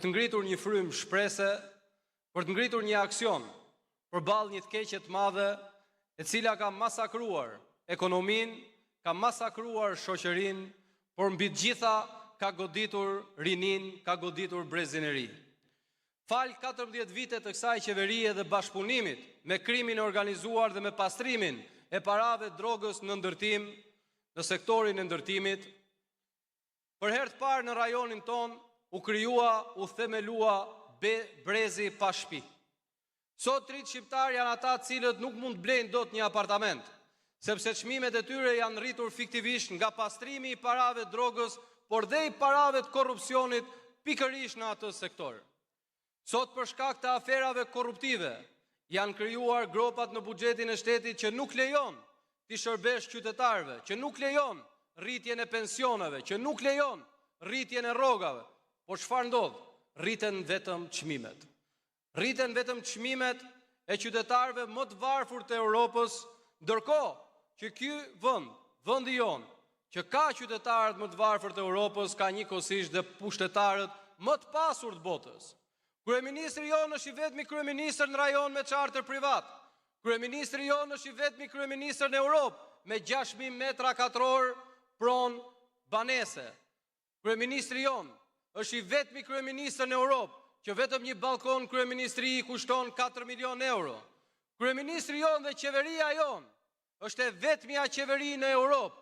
të ngritur një frymë shprese, për të ngritur një aksion përballë një të keqe të madhe, e cila ka masakruar ekonominë, ka masakruar shoqërinë, por mbi të gjitha ka goditur rinin, ka goditur brezin e ri. Fal 14 vite të kësaj qeverie dhe bashkëpunimit me krimin e organizuar dhe me pastrimin e parave drogës në ndërtim, në sektorin e ndërtimit, për herë të parë në rajonin ton u krijua, u themelua brezi pa shtëpi. Sot 3 shqiptar janë ata cilët nuk mund të blejnë dot një apartament, sepse çmimet e tyre janë rritur fiktivisht nga pastrimi i parave drogës, por dhe i parave të korrupsionit pikërisht në atë sektor. Sot për shkak të aferave korruptive janë krijuar gropat në buxhetin e shtetit që nuk lejon të shërbesh qytetarëve, që nuk lejon rritjen e pensioneve, që nuk lejon rritjen e rrogave. Por çfarë ndodh? Rriten vetëm çmimet. Rriten vetëm çmimet e qytetarëve më të varfër të Europës, ndërkohë që ky vend, vendi jon, që ka qytetarët më të varfër të Europës, ka njëkohësisht dhe pushtetarët më të pasur të botës. Kryeministri jonë është i vetmi kryeministër në rajon me charter privat. Kryeministri jonë është i vetmi kryeministër në Europë me 6.000 metra katror pronë banese. Kryeministri jonë është i vetmi kryeministër në Europë që vetëm një balkon kryeministri i kushton 4 milion euro. Kryeministri jonë dhe qeveria jonë është e vetmja qeveri në Europë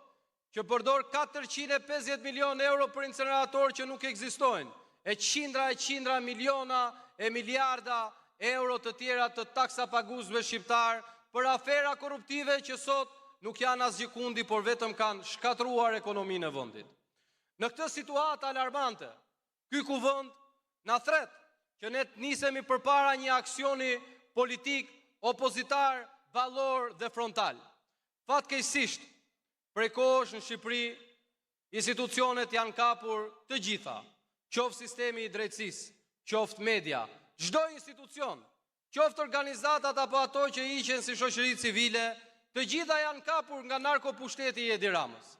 që përdor 450 milion euro për incinerator që nuk ekzistojnë, e qindra miliona e miliarda euro të tjera të taksa paguesve shqiptar për afera korruptive që sot nuk janë asgjë kundi, por vetëm kanë shkatruar ekonominë e vendit. Në këtë situatë alarmante, ky kuvend na thret që ne të nisemi përpara një aksioni politik opozitar, ballor dhe frontal. Fatkeqësisht, prej kohësh në Shqipëri, institucionet janë kapur të gjitha, qoftë sistemi i drejtësisë, qoftë media, çdo institucion, qoftë organizatat apo ato që hiqen si shoqëri civile, të gjitha janë kapur nga narkopushteti i Edi Ramës.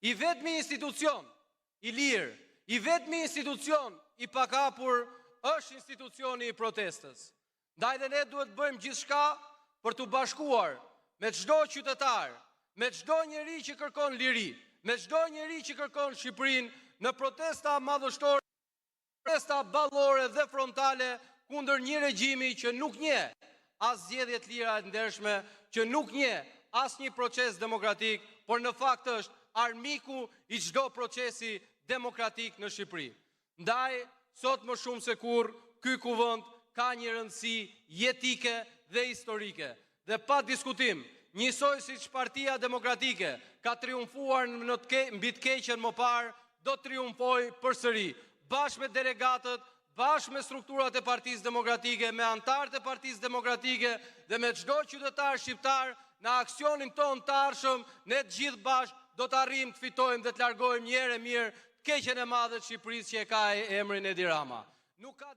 I vetmi institucion i lirë, i vetmi institucion i pakapur është institucioni i protestës. Ndaj dhe ne duhet bëjmë gjithçka për të bashkuar me çdo qytetar, me çdo njeri që kërkon liri, me çdo njeri që kërkon Shqipërinë në protesta madhështore, protesta ballore dhe frontale kundër një regjimi që nuk njeh as zgjedhje të lira e ndershme, që nuk njeh as një proces demokratik, por në fakt është armiku i çdo procesi demokratik në Shqipëri. Ndaj, sot më shumë se kurrë, ky kuvend ka një rëndësi jetike dhe historike. Dhe pa diskutim, njësoj siç Partia Demokratike ka triumfuar mbi të keqen më parë, do të triumfoj përsëri, bashkë me delegatët, bashkë me strukturat e Partisë Demokratike, me anëtarët e Partisë Demokratike dhe me çdo qytetar shqiptar në aksionin ton të ardhshëm, ne të gjithë bashkë do të arrijmë të fitojmë dhe të largojmë një herë mirë të keqen e madhe të Shqipërisë që e ka emrin Edi Rama. Nuk ka